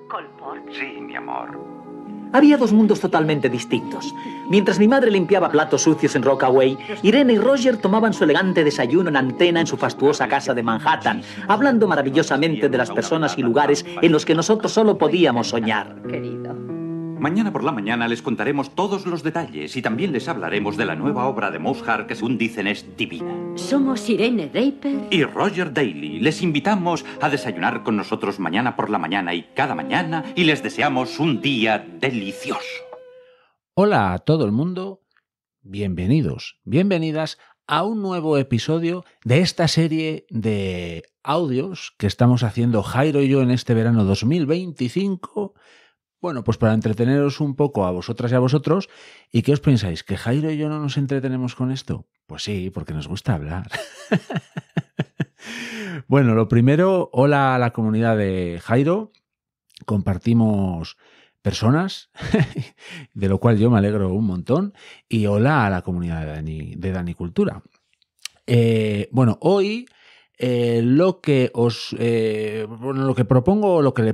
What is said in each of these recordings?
¿Colport? Sí, mi amor. Había dos mundos totalmente distintos. Mientras mi madre limpiaba platos sucios en Rockaway, Irene y Roger tomaban su elegante desayuno en antena en su fastuosa casa de Manhattan, hablando maravillosamente de las personas y lugares en los que nosotros solo podíamos soñar. Querido. Mañana por la mañana les contaremos todos los detalles y también les hablaremos de la nueva obra de Mozart que, según dicen, es divina. Somos Irene Draper Y Roger Daly. Les invitamos a desayunar con nosotros mañana por la mañana y cada mañana y les deseamos un día delicioso. Hola a todo el mundo, bienvenidos, bienvenidas a un nuevo episodio de esta serie de audios que estamos haciendo Jairo y yo en este verano 2025. Bueno, pues para entreteneros un poco a vosotras y a vosotros. ¿Y qué os pensáis? ¿Que Jairo y yo no nos entretenemos con esto? Pues sí, porque nos gusta hablar. Bueno, lo primero, hola a la comunidad de Jairo. Compartimos personas, de lo cual yo me alegro un montón. Y hola a la comunidad de Dani Cultura. Bueno, hoy lo que le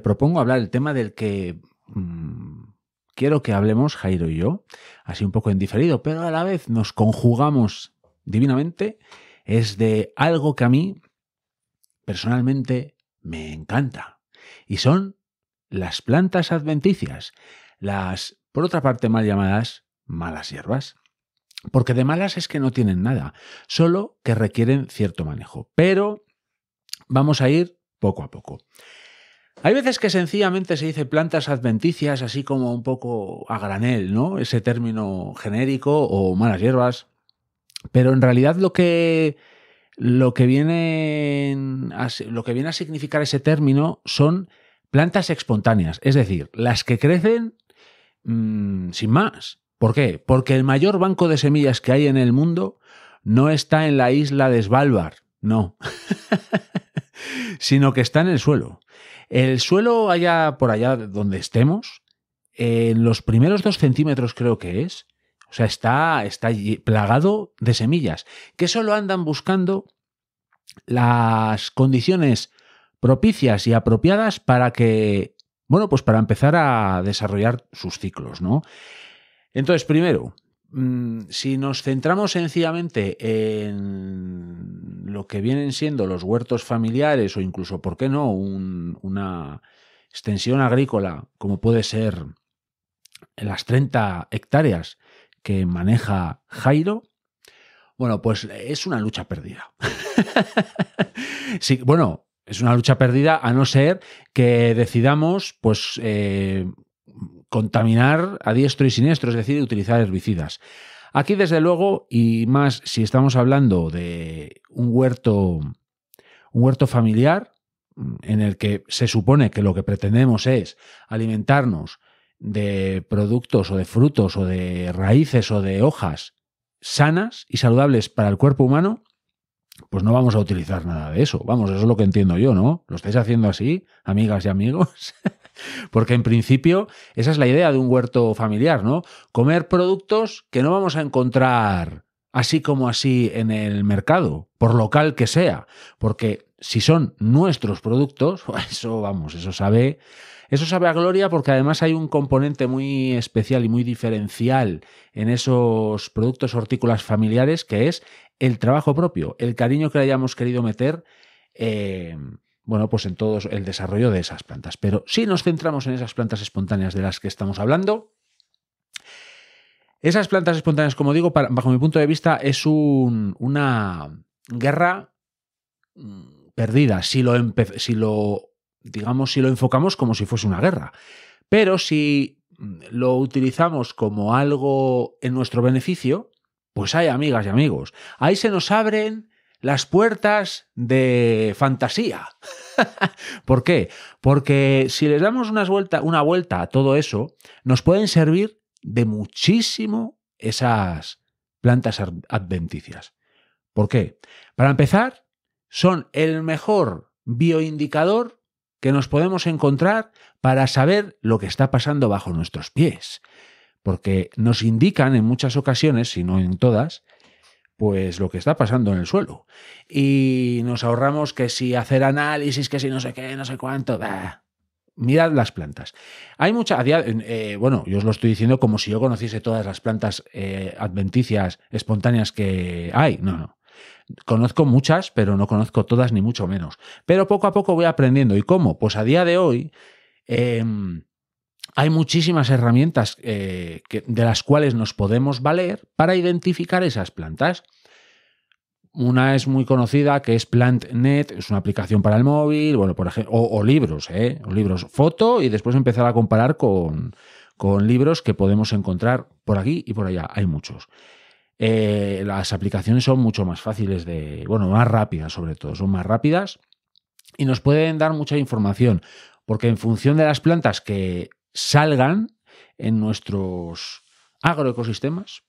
propongo hablar, el tema del que quiero que hablemos Jairo y yo, así un poco en diferido, pero a la vez nos conjugamos divinamente, es de algo que a mí personalmente me encanta, y son las plantas adventicias, las, por otra parte, mal llamadas malas hierbas. Porque de malas es que no tienen nada, solo que requieren cierto manejo. Pero vamos a ir poco a poco. Hay veces que sencillamente se dice plantas adventicias así como un poco a granel, ¿no? Ese término genérico o malas hierbas. Pero en realidad lo que viene a significar ese término son plantas espontáneas, es decir, las que crecen sin más. ¿Por qué? Porque el mayor banco de semillas que hay en el mundo no está en la isla de Svalbard, no, sino que está en el suelo. El suelo por allá donde estemos, en los primeros 2 centímetros creo que es, o sea, está plagado de semillas que solo andan buscando las condiciones propicias y apropiadas para que, bueno, pues para empezar a desarrollar sus ciclos, ¿no? Entonces, primero, si nos centramos sencillamente en lo que vienen siendo los huertos familiares o incluso, ¿por qué no?, una extensión agrícola como puede ser las 30 hectáreas que maneja Jairo, bueno, pues es una lucha perdida. Sí, bueno, es una lucha perdida a no ser que decidamos, pues, contaminar a diestro y siniestro, es decir, utilizar herbicidas. Aquí, desde luego, y más si estamos hablando de un huerto familiar, en el que se supone que lo que pretendemos es alimentarnos de productos o de frutos o de raíces o de hojas sanas y saludables para el cuerpo humano, pues no vamos a utilizar nada de eso. Vamos, eso es lo que entiendo yo, ¿no? ¿Lo estáis haciendo así, amigas y amigos? Porque en principio esa es la idea de un huerto familiar, ¿no? Comer productos que no vamos a encontrar así como así en el mercado, por local que sea. Porque si son nuestros productos, eso, vamos, eso sabe a gloria, porque además hay un componente muy especial y muy diferencial en esos productos hortícolas familiares, que es el trabajo propio, el cariño que le hayamos querido meter, bueno, pues en todo el desarrollo de esas plantas. Pero si nos centramos en esas plantas espontáneas de las que estamos hablando, esas plantas espontáneas, como digo, bajo mi punto de vista, es una guerra perdida si lo enfocamos como si fuese una guerra. Pero si lo utilizamos como algo en nuestro beneficio, pues hay, amigas y amigos, ahí se nos abren las puertas de fantasía. ¿Por qué? Porque si les damos una vuelta a todo eso, nos pueden servir de muchísimo esas plantas adventicias. ¿Por qué? Para empezar, son el mejor bioindicador que nos podemos encontrar para saber lo que está pasando bajo nuestros pies. Porque nos indican en muchas ocasiones, si no en todas, pues lo que está pasando en el suelo. Y nos ahorramos que si hacer análisis, que si no sé qué, no sé cuánto. mirad las plantas. Hay mucha... bueno, yo os lo estoy diciendo como si yo conociese todas las plantas adventicias espontáneas que hay. No. Conozco muchas, pero no conozco todas, ni mucho menos. Pero poco a poco voy aprendiendo. ¿Y cómo? Pues a día de hoy hay muchísimas herramientas de las cuales nos podemos valer para identificar esas plantas. Una es muy conocida, que es PlantNet, es una aplicación para el móvil, bueno, por ejemplo, o libros, foto, y después empezar a comparar con libros que podemos encontrar por aquí y por allá. Hay muchos. Las aplicaciones son mucho más fáciles más rápidas sobre todo, son más rápidas y nos pueden dar mucha información, porque en función de las plantas que salgan en nuestros agroecosistemas,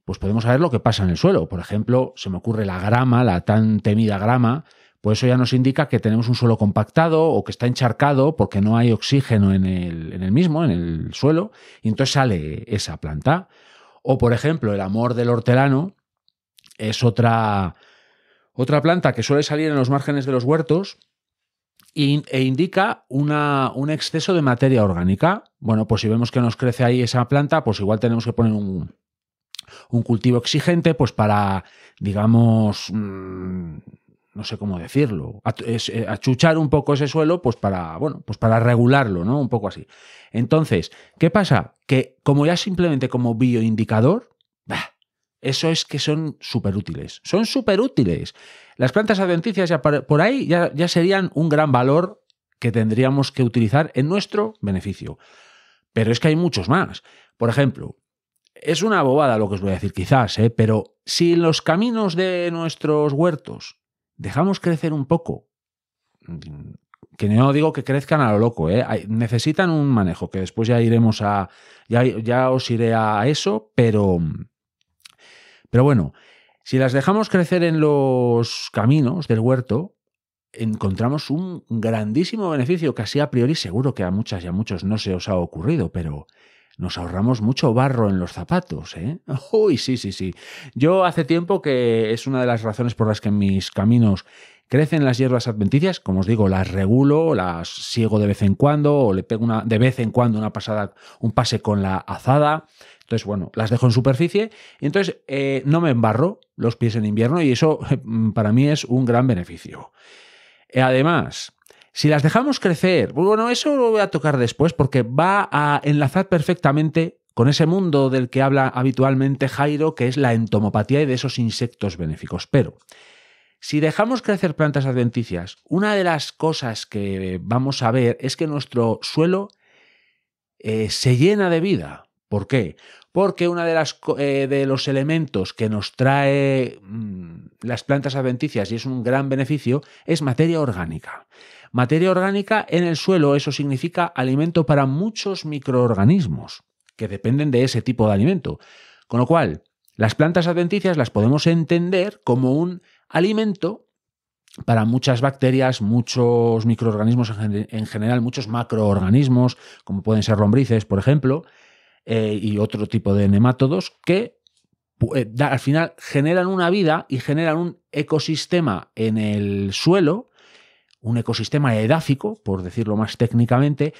pues podemos saber lo que pasa en el suelo. Por ejemplo, se me ocurre la grama, la tan temida grama, pues eso ya nos indica que tenemos un suelo compactado o que está encharcado porque no hay oxígeno en el suelo, y entonces sale esa planta. O, por ejemplo, el amor del hortelano es otra planta que suele salir en los márgenes de los huertos e indica un exceso de materia orgánica. Bueno, pues si vemos que nos crece ahí esa planta, pues igual tenemos que poner un cultivo exigente, pues para, digamos, no sé cómo decirlo, achuchar un poco ese suelo, pues para regularlo, ¿no? Un poco así. Entonces, ¿qué pasa? Que como ya simplemente como bioindicador, eso es que son súper útiles. Son súper útiles. Las plantas adventicias ya por ahí ya serían un gran valor que tendríamos que utilizar en nuestro beneficio. Pero es que hay muchos más. Por ejemplo, es una bobada lo que os voy a decir quizás, pero si en los caminos de nuestros huertos dejamos crecer un poco, que no digo que crezcan a lo loco, necesitan un manejo, que después ya iremos ya os iré a eso, pero bueno, si las dejamos crecer en los caminos del huerto, encontramos un grandísimo beneficio que así a priori seguro que a muchas y a muchos no se os ha ocurrido, pero nos ahorramos mucho barro en los zapatos, Uy, sí. Yo hace tiempo que es una de las razones por las que en mis caminos crecen las hierbas adventicias. Como os digo, las regulo, las siego de vez en cuando, o le pego de vez en cuando un pase con la azada. Entonces, bueno, las dejo en superficie y entonces no me embarro los pies en invierno, y eso para mí es un gran beneficio. Además, si las dejamos crecer, bueno, eso lo voy a tocar después porque va a enlazar perfectamente con ese mundo del que habla habitualmente Jairo, que es la entomopatía y de esos insectos benéficos. Pero si dejamos crecer plantas adventicias, una de las cosas que vamos a ver es que nuestro suelo se llena de vida. ¿Por qué? Porque uno de los elementos que nos trae las plantas adventicias, y es un gran beneficio, es materia orgánica. Materia orgánica en el suelo, eso significa alimento para muchos microorganismos que dependen de ese tipo de alimento. Con lo cual, las plantas adventicias las podemos entender como un alimento para muchas bacterias, muchos microorganismos en general, muchos macroorganismos, como pueden ser lombrices, por ejemplo, y otro tipo de nemátodos que al final generan una vida y generan un ecosistema en el suelo, un ecosistema edáfico, por decirlo más técnicamente,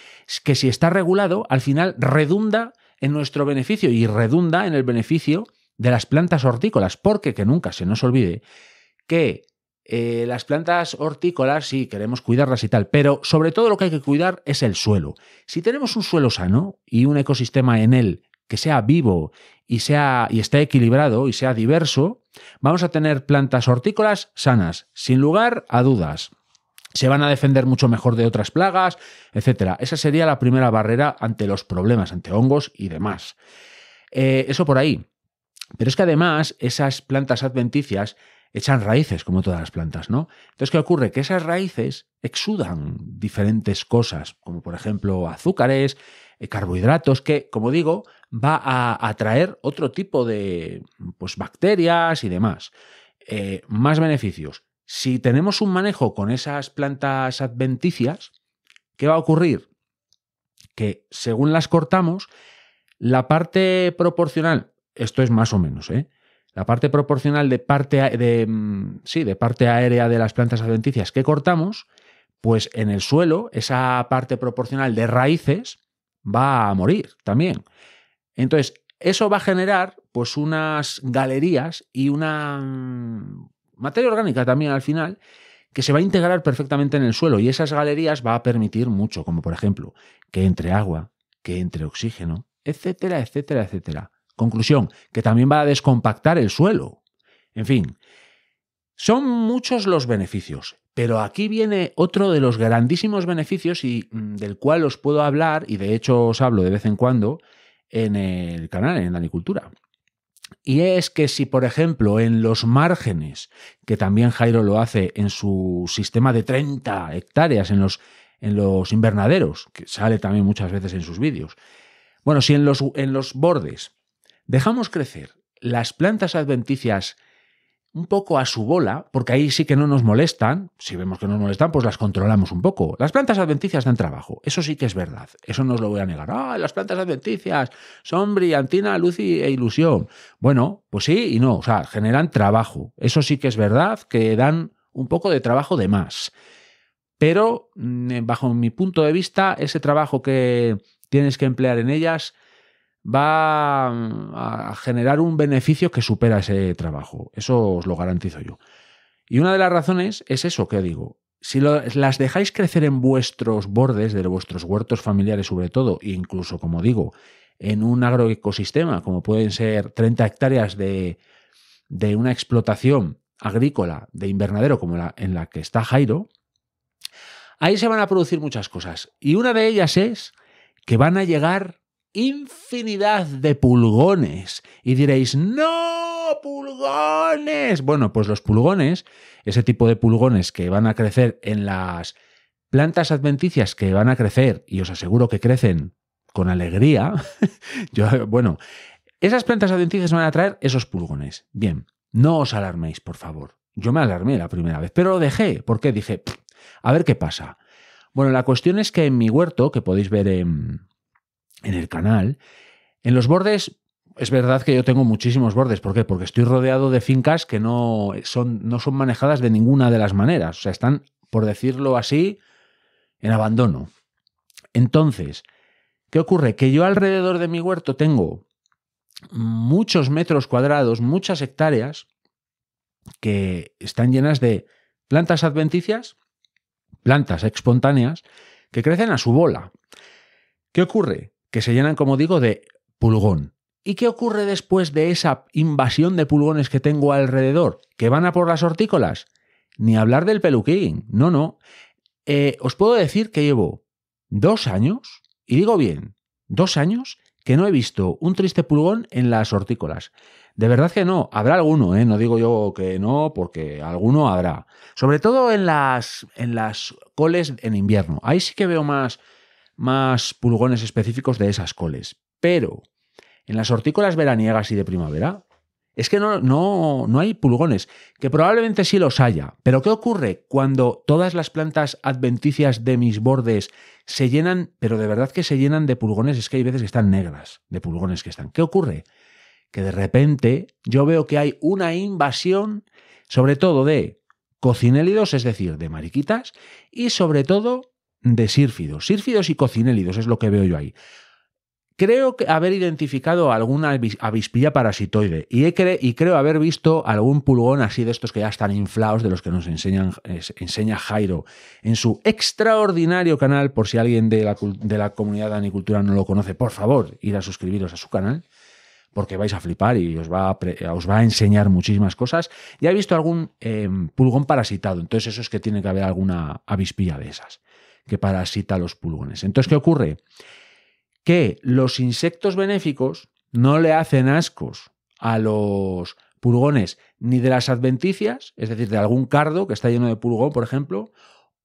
que si está regulado, al final redunda en nuestro beneficio y redunda en el beneficio de las plantas hortícolas, porque que nunca se nos olvide que las plantas hortícolas sí queremos cuidarlas y tal, pero sobre todo lo que hay que cuidar es el suelo. Si tenemos un suelo sano y un ecosistema en él que sea vivo y esté equilibrado y sea diverso, vamos a tener plantas hortícolas sanas, sin lugar a dudas. Se van a defender mucho mejor de otras plagas, etc. Esa sería la primera barrera ante los problemas, ante hongos y demás. Eso por ahí. Pero es que además esas plantas adventicias echan raíces, como todas las plantas, ¿no? Entonces, ¿qué ocurre? Que esas raíces exudan diferentes cosas, como por ejemplo azúcares, carbohidratos, que, como digo, va a atraer otro tipo de bacterias y demás. Más beneficios. Si tenemos un manejo con esas plantas adventicias, ¿qué va a ocurrir? Que según las cortamos, la parte proporcional, esto es más o menos, la parte proporcional de parte aérea de las plantas adventicias que cortamos, pues en el suelo esa parte proporcional de raíces va a morir también. Entonces, eso va a generar pues unas galerías y una materia orgánica también al final que se va a integrar perfectamente en el suelo, y esas galerías va a permitir mucho, como por ejemplo que entre agua, que entre oxígeno, etcétera, etcétera, etcétera. Conclusión, que también va a descompactar el suelo. En fin, son muchos los beneficios, pero aquí viene otro de los grandísimos beneficios y del cual os puedo hablar, y de hecho os hablo de vez en cuando en el canal, en Danicultura. Y es que si, por ejemplo, en los márgenes, que también Jairo lo hace en su sistema de 30 hectáreas en los invernaderos, que sale también muchas veces en sus vídeos, bueno, si en los bordes dejamos crecer las plantas adventicias un poco a su bola, porque ahí sí que no nos molestan, si vemos que nos molestan, pues las controlamos un poco. Las plantas adventicias dan trabajo, eso sí que es verdad, eso no os lo voy a negar. Las plantas adventicias son brillantina, luz e ilusión. Bueno, pues sí y no, o sea, generan trabajo, eso sí que es verdad, que dan un poco de trabajo de más. Pero, bajo mi punto de vista, ese trabajo que tienes que emplear en ellas va a generar un beneficio que supera ese trabajo. Eso os lo garantizo yo. Y una de las razones es eso que digo. Si las dejáis crecer en vuestros bordes, de vuestros huertos familiares sobre todo, e incluso, como digo, en un agroecosistema, como pueden ser 30 hectáreas de una explotación agrícola de invernadero como en la que está Jairo, ahí se van a producir muchas cosas. Y una de ellas es que van a llegar infinidad de pulgones. Y diréis, ¡no! ¡Pulgones! Bueno, pues los pulgones, ese tipo de pulgones que van a crecer en las plantas adventicias, que van a crecer, y os aseguro que crecen con alegría, esas plantas adventicias van a traer esos pulgones. Bien, no os alarméis, por favor. Yo me alarmé la primera vez, pero lo dejé, porque dije, a ver qué pasa. Bueno, la cuestión es que en mi huerto, que podéis ver en el canal, en los bordes, es verdad que yo tengo muchísimos bordes. ¿Por qué? Porque estoy rodeado de fincas que no son manejadas de ninguna de las maneras. O sea, están, por decirlo así, en abandono. Entonces, ¿qué ocurre? Que yo alrededor de mi huerto tengo muchos metros cuadrados, muchas hectáreas, que están llenas de plantas adventicias, plantas espontáneas, que crecen a su bola. ¿Qué ocurre? Que se llenan, como digo, de pulgón. ¿Y qué ocurre después de esa invasión de pulgones que tengo alrededor? ¿Que van a por las hortícolas? Ni hablar del peluquín, no. Os puedo decir que llevo 2 años, y digo bien, 2 años, que no he visto un triste pulgón en las hortícolas. De verdad que no, habrá alguno, no digo yo que no, porque alguno habrá. Sobre todo en las coles en invierno. Ahí sí que veo más pulgones específicos de esas coles. Pero en las hortícolas veraniegas y de primavera es que no hay pulgones, que probablemente sí los haya. Pero ¿qué ocurre cuando todas las plantas adventicias de mis bordes se llenan, pero de verdad que se llenan de pulgones? Es que hay veces que están negras de pulgones que están. ¿Qué ocurre? Que de repente yo veo que hay una invasión, sobre todo de cocinélidos, es decir, de mariquitas, y sobre todo de sírfidos. Sírfidos y cocinélidos es lo que veo yo ahí. Creo que haber identificado alguna avispilla parasitoide y creo haber visto algún pulgón así de estos que ya están inflados, de los que nos enseña Jairo en su extraordinario canal. Por si alguien de la comunidad de Danicultura no lo conoce, por favor, ir a suscribiros a su canal, porque vais a flipar y os va a enseñar muchísimas cosas. Ya he visto algún pulgón parasitado, entonces eso es que tiene que haber alguna avispilla de esas que parasita los pulgones. Entonces, ¿qué ocurre? Que los insectos benéficos no le hacen ascos a los pulgones ni de las adventicias, es decir, de algún cardo que está lleno de pulgón, por ejemplo,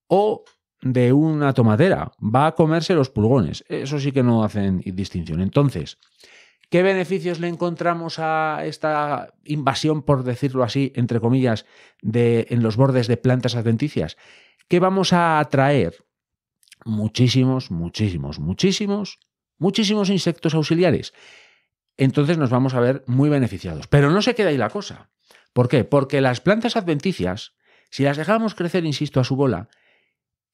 o de una tomatera. Va a comerse los pulgones. Eso sí que no hacen distinción. Entonces, ¿qué beneficios le encontramos a esta invasión, por decirlo así, entre comillas, en los bordes de plantas adventicias? Que vamos a atraer muchísimos insectos auxiliares. Entonces nos vamos a ver muy beneficiados. Pero no se queda ahí la cosa. ¿Por qué? Porque las plantas adventicias, si las dejamos crecer, insisto, a su bola,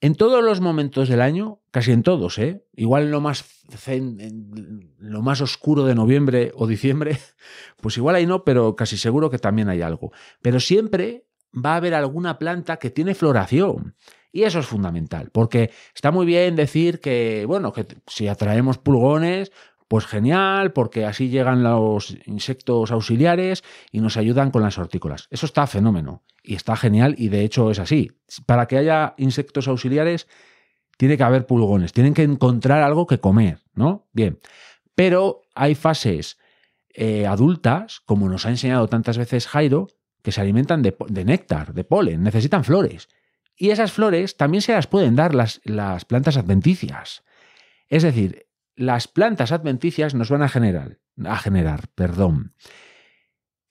En todos los momentos del año, casi en todos, igual en lo más en lo más oscuro de noviembre o diciembre, pues igual ahí no, pero casi seguro que también hay algo. Pero siempre va a haber alguna planta que tiene floración. Y eso es fundamental, porque está muy bien decir que, bueno, que si atraemos pulgones, pues genial, porque así llegan los insectos auxiliares y nos ayudan con las hortícolas. Eso está fenómeno y está genial y de hecho es así. Para que haya insectos auxiliares tiene que haber pulgones, tienen que encontrar algo que comer, ¿no? Bien, pero hay fases adultas, como nos ha enseñado tantas veces Jairo, que se alimentan de néctar, de polen, necesitan flores. Y esas flores también se las pueden dar las plantas adventicias. Es decir, las plantas adventicias nos van a generar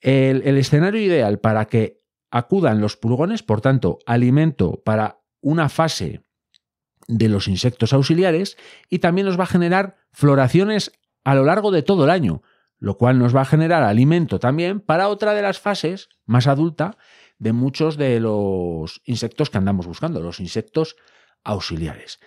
el escenario ideal para que acudan los pulgones, por tanto, alimento para una fase de los insectos auxiliares, y también nos va a generar floraciones a lo largo de todo el año, lo cual nos va a generar alimento también para otra de las fases más adulta de muchos de los insectos que andamos buscando, los insectos auxiliares.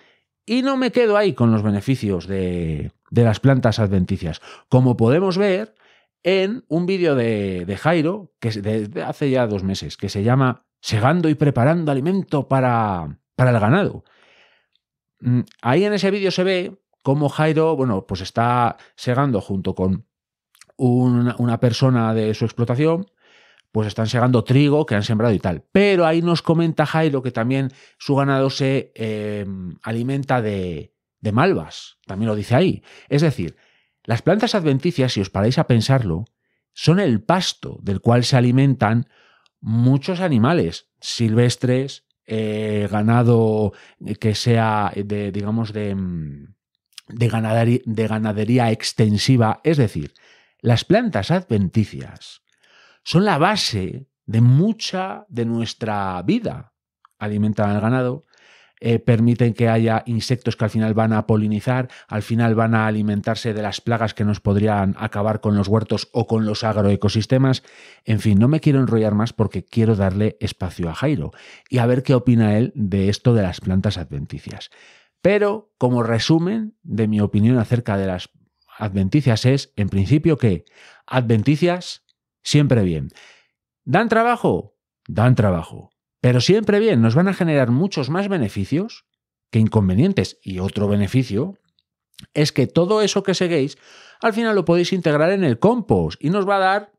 Y no me quedo ahí con los beneficios de las plantas adventicias. Como podemos ver en un vídeo de Jairo, que es de hace ya 2 meses, que se llama Segando y preparando alimento para el ganado. Ahí en ese vídeo se ve cómo Jairo, bueno, pues está segando junto con una persona de su explotación, pues están segando trigo que han sembrado y tal. Pero ahí nos comenta Jairo que también su ganado se alimenta de malvas. También lo dice ahí. Es decir, las plantas adventicias, si os paráis a pensarlo, son el pasto del cual se alimentan muchos animales silvestres, ganado que sea de ganadería extensiva. Es decir, las plantas adventicias son la base de mucha de nuestra vida. Alimentan al ganado, permiten que haya insectos que al final van a polinizar, al final van a alimentarse de las plagas que nos podrían acabar con los huertos o con los agroecosistemas. En fin, no me quiero enrollar más porque quiero darle espacio a Jairo y a ver qué opina él de esto de las plantas adventicias. Pero como resumen de mi opinión acerca de las adventicias es, en principio, que adventicias siempre bien. ¿Dan trabajo? Dan trabajo. Pero siempre bien, nos van a generar muchos más beneficios que inconvenientes. Y otro beneficio es que todo eso que seguéis, al final lo podéis integrar en el compost y nos va a dar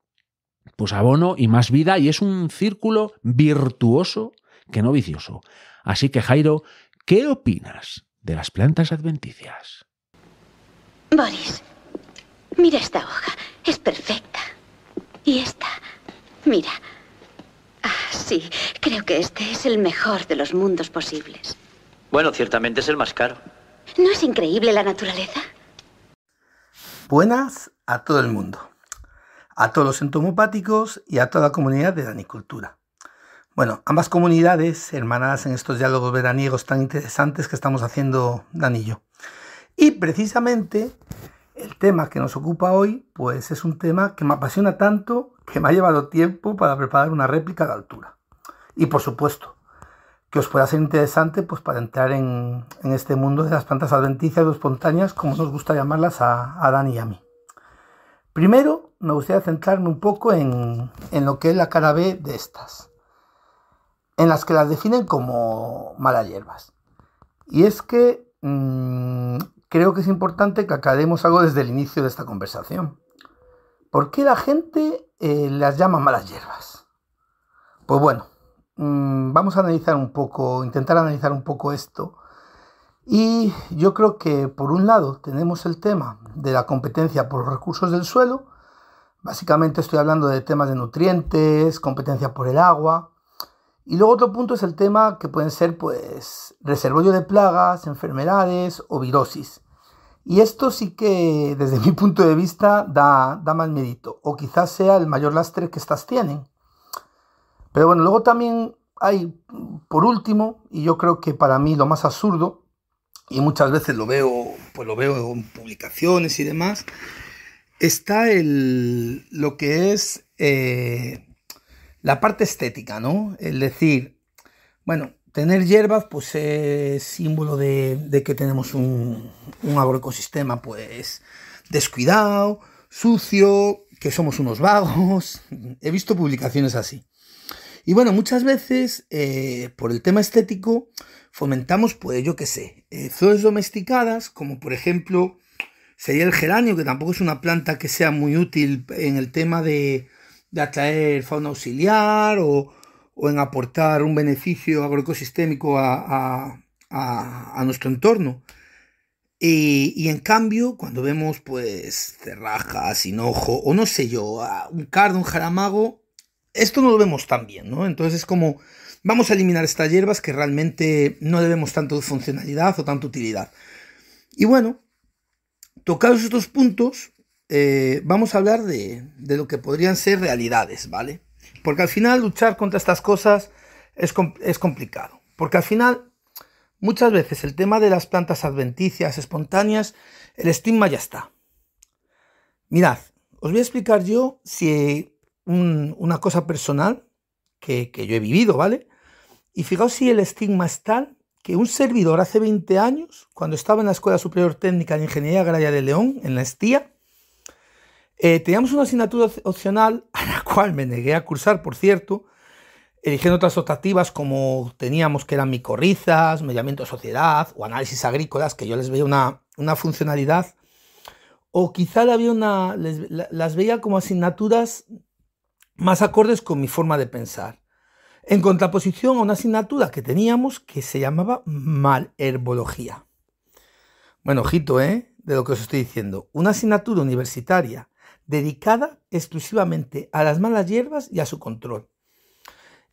pues abono y más vida, y es un círculo virtuoso que no vicioso. Así que, Jairo, ¿qué opinas de las plantas adventicias? Boris, mira esta hoja. Es perfecta. Y esta, mira. Ah, sí, creo que este es el mejor de los mundos posibles. Bueno, ciertamente es el más caro. ¿No es increíble la naturaleza? Buenas a todo el mundo, a todos los entomopáticos y a toda la comunidad de Danicultura. Bueno, ambas comunidades hermanadas en estos diálogos veraniegos tan interesantes que estamos haciendo Dani y yo. Y precisamente el tema que nos ocupa hoy, pues es un tema que me apasiona tanto que me ha llevado tiempo para preparar una réplica a la altura. Y por supuesto, que os pueda ser interesante pues para entrar en este mundo de las plantas adventicias o espontáneas, como nos gusta llamarlas a Dani y a mí. Primero, me gustaría centrarme un poco en lo que es la cara B de estas, en las que las definen como malas hierbas. Y es que creo que es importante que aclaremos algo desde el inicio de esta conversación. ¿Por qué la gente las llama malas hierbas? Pues bueno, vamos a intentar analizar un poco esto. Y yo creo que por un lado tenemos el tema de la competencia por los recursos del suelo. Básicamente estoy hablando de temas de nutrientes, competencia por el agua. Y luego otro punto es el tema que pueden ser pues reservorio de plagas, enfermedades o virosis. Y esto sí que desde mi punto de vista da más miedito, o quizás sea el mayor lastre que estas tienen. Pero bueno, luego también hay, por último, y yo creo que para mí lo más absurdo, y muchas veces lo veo en publicaciones y demás, está lo que es la parte estética, ¿no? Es decir, bueno, tener hierbas pues es símbolo de que tenemos un agroecosistema pues descuidado, sucio, que somos unos vagos. He visto publicaciones así. Y bueno, muchas veces por el tema estético fomentamos, pues yo qué sé, flores domesticadas, como por ejemplo sería el geranio, que tampoco es una planta que sea muy útil en el tema de atraer fauna auxiliar o en aportar un beneficio agroecosistémico a nuestro entorno. Y en cambio, cuando vemos pues cerrajas, hinojo o no sé yo, un cardo, un jaramago, esto no lo vemos tan bien, ¿no? Entonces es como, vamos a eliminar estas hierbas que realmente no le vemos tanto funcionalidad o tanta utilidad. Y bueno, tocados estos puntos, vamos a hablar de lo que podrían ser realidades, ¿vale? Porque al final luchar contra estas cosas es complicado. Porque al final, muchas veces el tema de las plantas adventicias, espontáneas, el estigma ya está. Mirad, os voy a explicar yo una cosa personal que yo he vivido, ¿vale? Y fijaos si el estigma es tal que un servidor hace 20 años, cuando estaba en la Escuela Superior Técnica de Ingeniería Agraria de León, en la ESTIA, teníamos una asignatura opcional a la cual me negué a cursar, por cierto, eligiendo otras optativas como teníamos que eran micorrizas, medio ambiente o sociedad o análisis agrícolas, que yo les veía una funcionalidad, o quizá las veía como asignaturas más acordes con mi forma de pensar, en contraposición a una asignatura que teníamos que se llamaba malherbología. Bueno, ojito, de lo que os estoy diciendo. Una asignatura universitaria dedicada exclusivamente a las malas hierbas y a su control.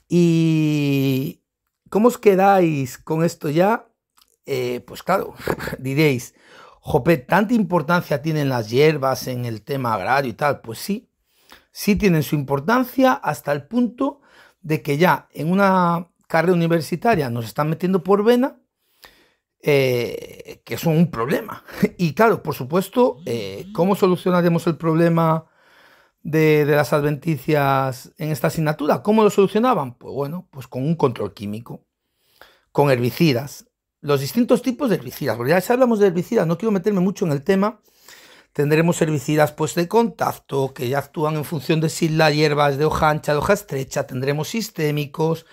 ¿Y cómo os quedáis con esto ya? Pues claro, diréis, jope, ¿tanta importancia tienen las hierbas en el tema agrario y tal? Pues sí tienen su importancia hasta el punto de que ya en una carrera universitaria nos están metiendo por vena que son un problema. Y claro, por supuesto, ¿cómo solucionaremos el problema de las adventicias en esta asignatura? ¿Cómo lo solucionaban? Pues bueno, pues con un control químico, con herbicidas, los distintos tipos de herbicidas, porque ya si hablamos de herbicidas, no quiero meterme mucho en el tema. Tendremos herbicidas pues de contacto, que ya actúan en función de si la hierba es de hoja ancha, de hoja estrecha. Tendremos sistémicos,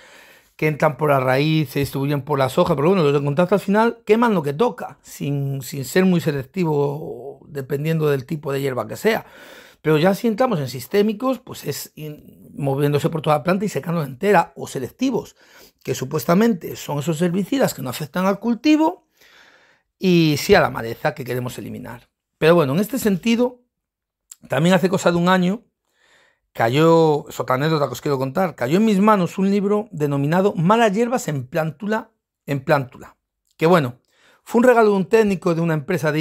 que entran por la raíz, se distribuyen por las hojas, pero bueno, los de contacto al final queman lo que toca, sin ser muy selectivo, dependiendo del tipo de hierba que sea. Pero ya si entramos en sistémicos, pues es moviéndose por toda la planta y secando entera, o selectivos, que supuestamente son esos herbicidas que no afectan al cultivo y sí a la maleza que queremos eliminar. Pero bueno, en este sentido, también hace cosa de un año, cayó, es otra anécdota que os quiero contar, cayó en mis manos un libro denominado Malas hierbas en plántula, que bueno, fue un regalo de un técnico de una empresa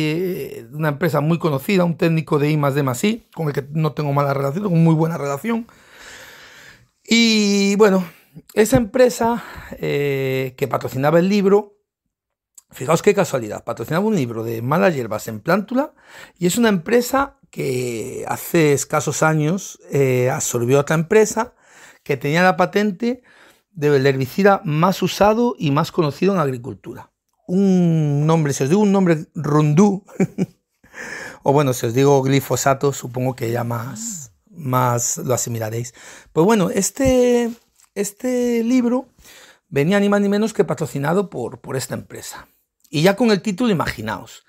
muy conocida, un técnico de I+D+I, con el que no tengo mala relación, tengo muy buena relación. Y bueno, esa empresa que patrocinaba el libro, fijaos qué casualidad, patrocinaba un libro de Malas hierbas en plántula, y es una empresa que hace escasos años absorbió otra empresa que tenía la patente del herbicida más usado y más conocido en agricultura. Un nombre, si os digo un nombre rundú, o bueno, si os digo glifosato, supongo que ya más lo asimilaréis. Pues bueno, este libro venía ni más ni menos que patrocinado por esta empresa. Y ya con el título, imaginaos,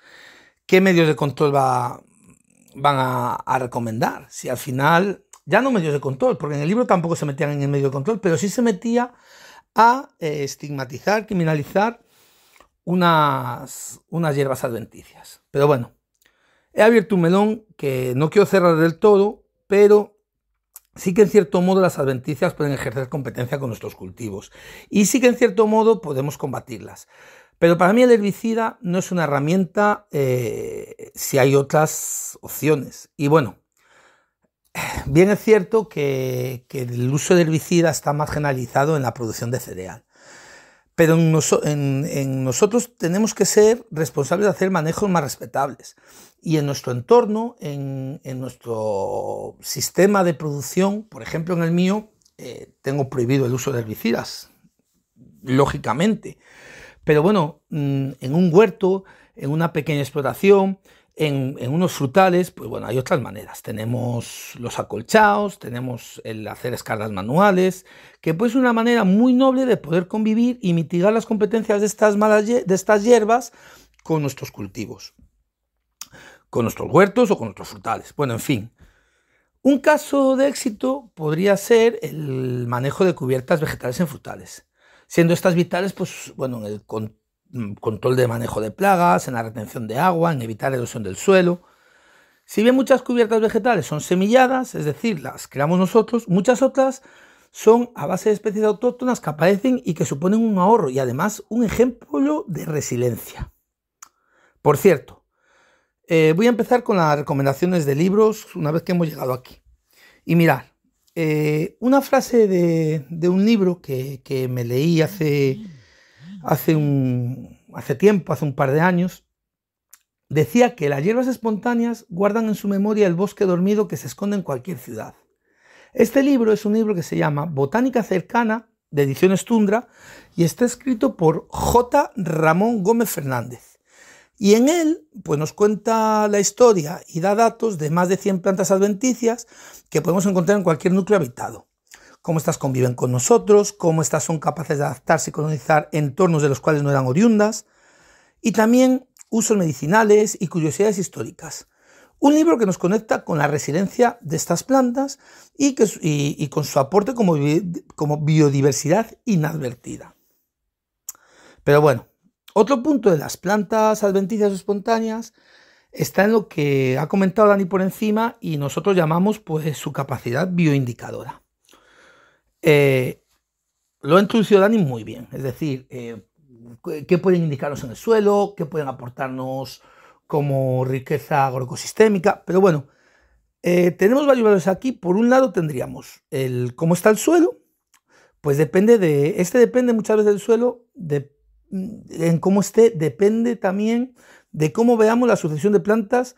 ¿qué medios de control van a recomendar? Si al final, ya no medios de control, porque en el libro tampoco se metían en el medio de control, pero sí se metía a estigmatizar, criminalizar unas hierbas adventicias. Pero bueno, he abierto un melón que no quiero cerrar del todo, pero sí que en cierto modo las adventicias pueden ejercer competencia con nuestros cultivos y sí que en cierto modo podemos combatirlas. Pero para mí el herbicida no es una herramienta si hay otras opciones. Y bueno, bien es cierto que el uso de herbicida está más generalizado en la producción de cereal. Pero en nosotros tenemos que ser responsables de hacer manejos más respetables. Y en nuestro entorno, en nuestro sistema de producción, por ejemplo en el mío, tengo prohibido el uso de herbicidas. lógicamente. Pero bueno, en un huerto, en una pequeña explotación, en unos frutales, pues bueno, hay otras maneras. Tenemos los acolchados, tenemos el hacer escalas manuales, que pues es una manera muy noble de poder convivir y mitigar las competencias de estas hierbas con nuestros cultivos, con nuestros huertos o con nuestros frutales. Bueno, en fin. Un caso de éxito podría ser el manejo de cubiertas vegetales en frutales, siendo estas vitales, pues bueno, en el control de manejo de plagas, en la retención de agua, en evitar erosión del suelo. Si bien muchas cubiertas vegetales son semilladas, es decir, las creamos nosotros, muchas otras son a base de especies autóctonas que aparecen y que suponen un ahorro y además un ejemplo de resiliencia. Por cierto, voy a empezar con las recomendaciones de libros una vez que hemos llegado aquí. Y mirad, una frase de un libro que me leí hace tiempo, hace un par de años, decía que las hierbas espontáneas guardan en su memoria el bosque dormido que se esconde en cualquier ciudad. Este libro es un libro que se llama Botánica Cercana, de Ediciones Tundra, y está escrito por J. Ramón Gómez Fernández. Y en él pues nos cuenta la historia y da datos de más de 100 plantas adventicias que podemos encontrar en cualquier núcleo habitado. Cómo estas conviven con nosotros, cómo estas son capaces de adaptarse y colonizar entornos de los cuales no eran oriundas, y también usos medicinales y curiosidades históricas. Un libro que nos conecta con la resiliencia de estas plantas y con su aporte como biodiversidad inadvertida. Pero bueno, otro punto de las plantas adventicias o espontáneas está en lo que ha comentado Dani por encima y nosotros llamamos pues su capacidad bioindicadora. Lo ha introducido Dani muy bien, es decir, qué pueden indicarnos en el suelo, qué pueden aportarnos como riqueza agroecosistémica, pero bueno, tenemos varios valores aquí. Por un lado tendríamos el cómo está el suelo, pues depende muchas veces del suelo, en cómo esté, depende también de cómo veamos la sucesión de plantas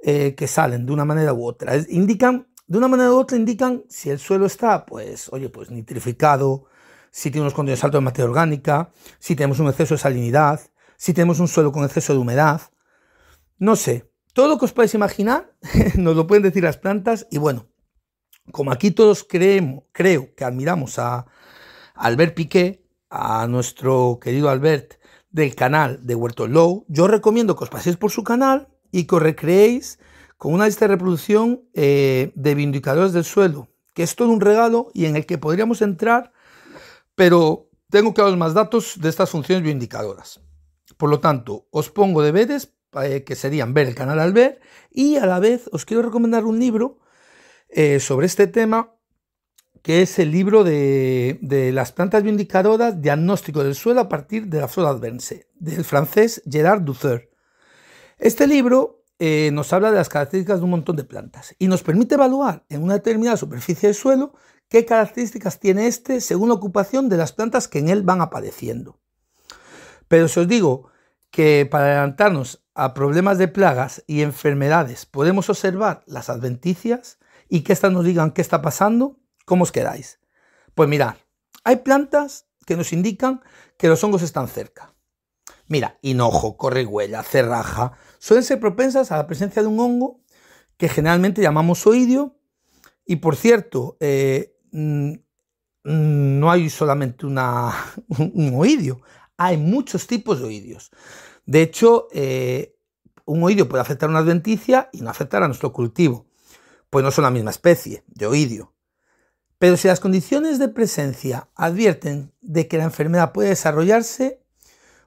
que salen de una manera u otra. De una manera u otra indican si el suelo está, pues nitrificado, si tiene unos contenidos altos de materia orgánica, si tenemos un exceso de salinidad, si tenemos un suelo con exceso de humedad. No sé, todo lo que os podáis imaginar nos lo pueden decir las plantas. Y bueno, como aquí todos creo que admiramos a Albert Piqué, a nuestro querido Albert del canal de Huertos Low, yo recomiendo que os paséis por su canal y que os recreéis con una lista de reproducción de bioindicadores del suelo, que es todo un regalo y en el que podríamos entrar, pero tengo que daros más datos de estas funciones bioindicadoras. Por lo tanto, os pongo deberes que serían ver el canal Albert y a la vez os quiero recomendar un libro sobre este tema, que es el libro de las plantas bioindicadoras, diagnóstico del suelo a partir de la flora adverse, del francés Gerard Dussert. Este libro nos habla de las características de un montón de plantas y nos permite evaluar en una determinada superficie del suelo qué características tiene según la ocupación de las plantas que en él van apareciendo. Pero si os digo que para adelantarnos a problemas de plagas y enfermedades podemos observar las adventicias y que éstas nos digan qué está pasando, ¿cómo os quedáis? Pues mirad, hay plantas que nos indican que los hongos están cerca. Mira, hinojo, corregüella, cerraja, suelen ser propensas a la presencia de un hongo que generalmente llamamos oidio. Y por cierto, no hay solamente un oidio, hay muchos tipos de oidios. De hecho, un oidio puede afectar a una adventicia y no afectar a nuestro cultivo, pues no son la misma especie de oidio. Pero si las condiciones de presencia advierten de que la enfermedad puede desarrollarse,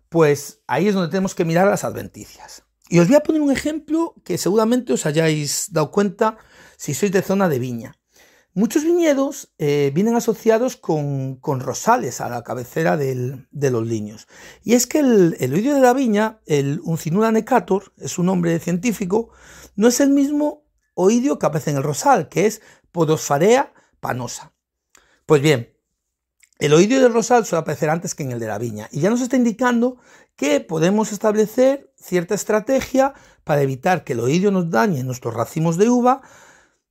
pues ahí es donde tenemos que mirar las adventicias. Y os voy a poner un ejemplo que seguramente os hayáis dado cuenta si sois de zona de viña. Muchos viñedos vienen asociados con rosales a la cabecera de los liños. Y es que el oidio de la viña, el Uncinura necator, es su nombre científico, no es el mismo oidio que aparece en el rosal, que es Podospharea panosa. Pues bien, el oidio del rosal suele aparecer antes que en el de la viña y ya nos está indicando que podemos establecer cierta estrategia para evitar que el oidio nos dañe nuestros racimos de uva,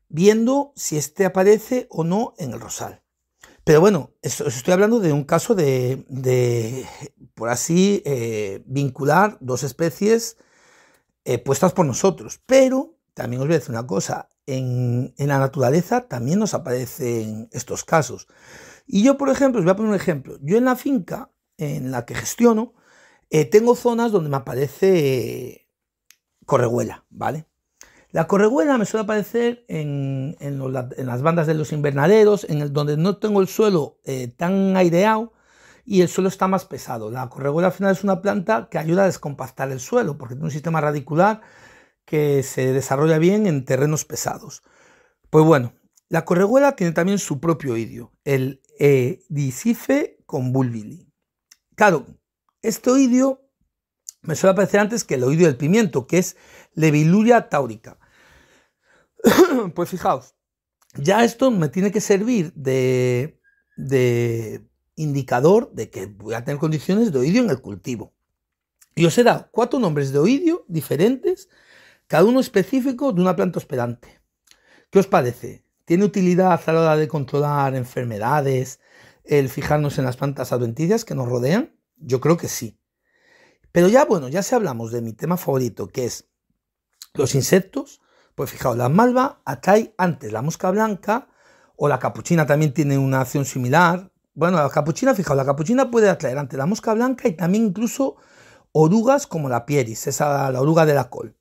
viendo si este aparece o no en el rosal. Pero bueno, os estoy hablando de un caso por así, vincular dos especies puestas por nosotros. Pero también os voy a decir una cosa, en la naturaleza también nos aparecen estos casos. Y yo, por ejemplo, os voy a poner un ejemplo. Yo en la finca en la que gestiono, tengo zonas donde me aparece corregüela, ¿vale? La corregüela me suele aparecer en las bandas de los invernaderos, donde no tengo el suelo tan aireado y el suelo está más pesado. La corregüela al final es una planta que ayuda a descompactar el suelo, porque tiene un sistema radicular que se desarrolla bien en terrenos pesados. Pues bueno, la corregüela tiene también su propio oidio, el Dicife convolvuli. Claro, este oidio me suele aparecer antes que el oidio del pimiento, que es Leviluria taurica. Pues fijaos, ya esto me tiene que servir de indicador de que voy a tener condiciones de oidio en el cultivo. Y os he dado 4 nombres de oidio diferentes, cada uno específico de una planta hospedante. ¿Qué os parece? ¿Tiene utilidad a la hora de controlar enfermedades, el fijarnos en las plantas adventicias que nos rodean? Yo creo que sí. Pero ya, bueno, ya si hablamos de mi tema favorito, que es los insectos, pues fijaos, la malva atrae antes la mosca blanca, o la capuchina también tiene una acción similar. Bueno, la capuchina, fijaos, la capuchina puede atraer antes la mosca blanca y también incluso orugas como la pieris, la oruga de la col.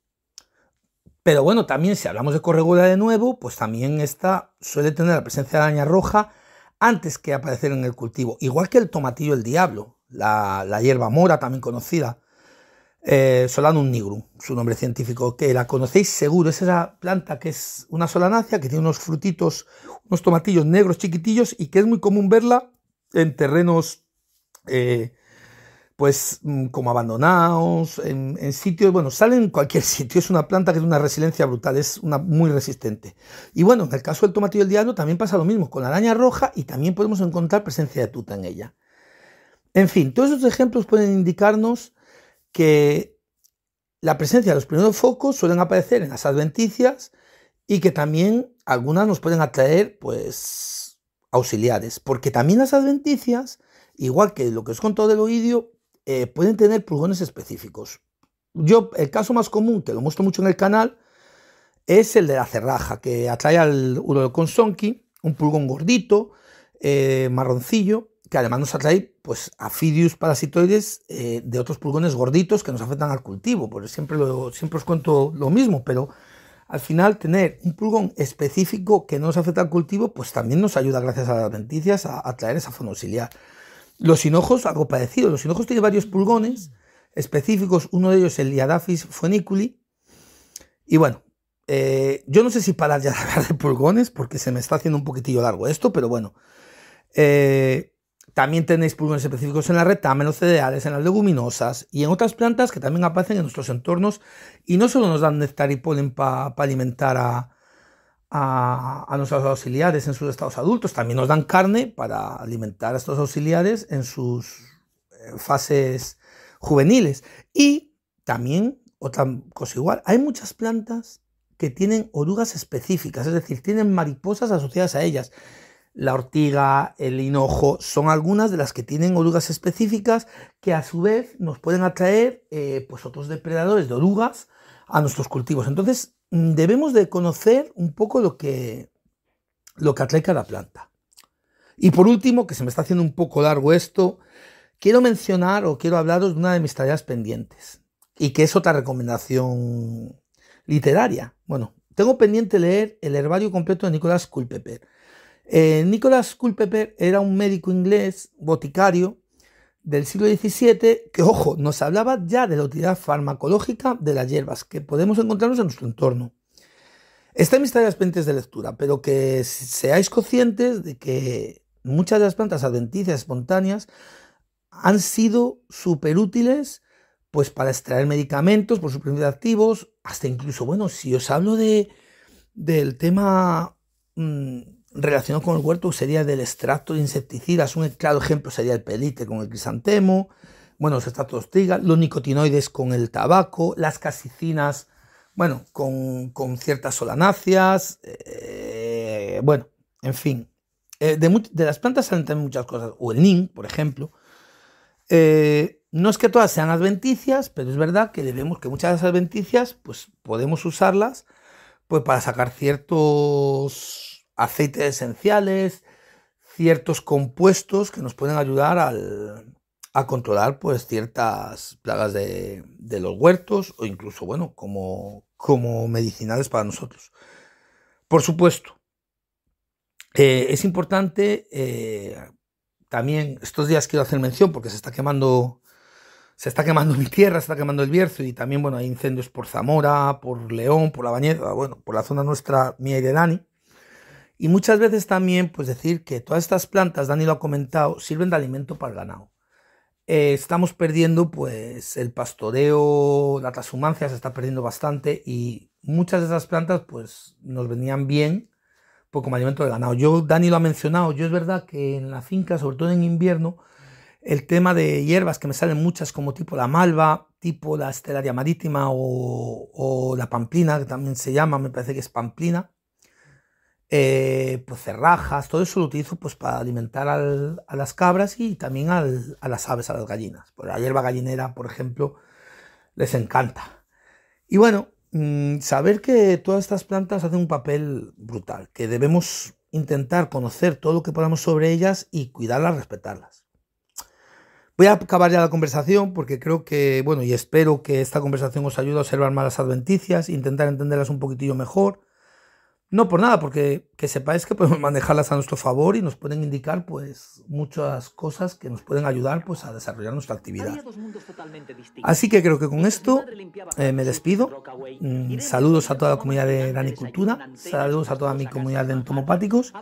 Pero bueno, también si hablamos de corregüela de nuevo, pues también esta suele tener la presencia de araña roja antes que aparecer en el cultivo. Igual que el tomatillo del diablo, la hierba mora también conocida, Solanum nigrum, su nombre científico, que la conocéis seguro. Es esa planta que es una solanácea, que tiene unos frutitos, unos tomatillos negros chiquitillos y que es muy común verla en terrenos pues como abandonados, en sitios, bueno, sale en cualquier sitio. Es una planta que tiene una resiliencia brutal, es muy resistente. Y bueno, en el caso del tomatillo del diablo también pasa lo mismo con la araña roja y también podemos encontrar presencia de tuta en ella. En fin, todos estos ejemplos pueden indicarnos que la presencia de los primeros focos suelen aparecer en las adventicias y que también algunas nos pueden atraer pues auxiliares, porque también las adventicias, igual que lo que os contado del oidio, pueden tener pulgones específicos. El caso más común, que lo muestro mucho en el canal, es el de la cerraja, que atrae al Uroconsonki, un pulgón gordito, marroncillo, que además nos atrae pues, Aphidius parasitoides de otros pulgones gorditos que nos afectan al cultivo. Porque siempre os cuento lo mismo, pero al final tener un pulgón específico que no nos afecta al cultivo, pues también nos ayuda, gracias a las adventicias, a atraer esa fauna auxiliar. Los hinojos, algo parecido. Los hinojos tienen varios pulgones específicos, uno de ellos el Liadaphis fueniculi. Y bueno, yo no sé si parar ya de hablar de pulgones, porque se me está haciendo un poquitillo largo esto, pero bueno. También tenéis pulgones específicos en la retama, en los cereales, en las leguminosas y en otras plantas que también aparecen en nuestros entornos y no solo nos dan néctar y polen para alimentar a nuestros auxiliares en sus estados adultos, también nos dan carne para alimentar a estos auxiliares en sus fases juveniles. Y también, otra cosa igual, hay muchas plantas que tienen orugas específicas, es decir, tienen mariposas asociadas a ellas. La ortiga, el hinojo, son algunas de las que tienen orugas específicas que a su vez nos pueden atraer pues otros depredadores de orugas a nuestros cultivos. Entonces debemos de conocer un poco lo que atrae cada planta. Y por último, que se me está haciendo un poco largo esto, quiero hablaros de una de mis tareas pendientes y que es otra recomendación literaria. Bueno, tengo pendiente leer el herbario completo de Nicholas Culpeper. Nicholas Culpeper era un médico inglés, boticario, del siglo XVII, que, ojo, nos hablaba ya de la utilidad farmacológica de las hierbas, que podemos encontrarnos en nuestro entorno. Está en mis tareas pendientes de lectura, pero que seáis conscientes de que muchas de las plantas adventicias espontáneas han sido súper útiles pues, para extraer medicamentos por sus principios activos, hasta incluso, bueno, si os hablo del tema relacionado con el huerto, sería del extracto de insecticidas. Un claro ejemplo sería el pelite con el crisantemo, bueno, los extractos de ortiga, los nicotinoides con el tabaco, las casicinas, bueno, con ciertas solanáceas, bueno, en fin. De las plantas salen también muchas cosas, o el nim, por ejemplo. No es que todas sean adventicias, pero es verdad que vemos que muchas de las adventicias pues, podemos usarlas pues, para sacar ciertos aceites esenciales, ciertos compuestos que nos pueden ayudar a controlar pues, ciertas plagas de los huertos o incluso bueno, como medicinales para nosotros. Por supuesto, es importante, también estos días quiero hacer mención porque se está quemando mi tierra, se está quemando el Bierzo y también bueno, hay incendios por Zamora, por León, por La Bañeza, bueno, por la zona nuestra mía y de Dani. Y muchas veces también pues decir que todas estas plantas, Dani lo ha comentado, sirven de alimento para el ganado. Estamos perdiendo pues el pastoreo, la trashumancia se está perdiendo bastante y muchas de esas plantas pues nos venían bien pues, como alimento del ganado. Dani lo ha mencionado, yo es verdad que en la finca, sobre todo en invierno, el tema de hierbas que me salen muchas como tipo la malva, tipo la estelaria marítima o la pamplina, que también se llama, me parece que es pamplina, pues cerrajas, todo eso lo utilizo pues para alimentar a las cabras y también a las aves, a las gallinas. Pues la hierba gallinera, por ejemplo, les encanta. Y bueno, saber que todas estas plantas hacen un papel brutal, que debemos intentar conocer todo lo que podamos sobre ellas y cuidarlas, respetarlas. Voy a acabar ya la conversación porque creo que, bueno, y espero que esta conversación os ayude a observar más las adventicias, intentar entenderlas un poquitillo mejor. No por nada, porque que sepáis que podemos manejarlas a nuestro favor y nos pueden indicar pues muchas cosas que nos pueden ayudar pues a desarrollar nuestra actividad. Así que creo que con esto me despido. Saludos a toda la comunidad de Danicultura, saludos a toda mi comunidad de entomopáticos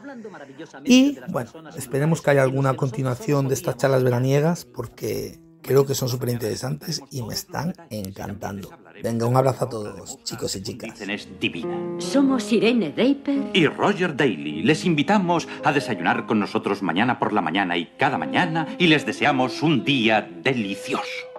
y bueno, esperemos que haya alguna continuación de estas charlas veraniegas porque creo que son súper interesantes y me están encantando. Venga, un abrazo a todos, chicos y chicas. Es divina. Somos Irene Draper Y Roger Daly. Les invitamos a desayunar con nosotros mañana por la mañana y cada mañana y les deseamos un día delicioso.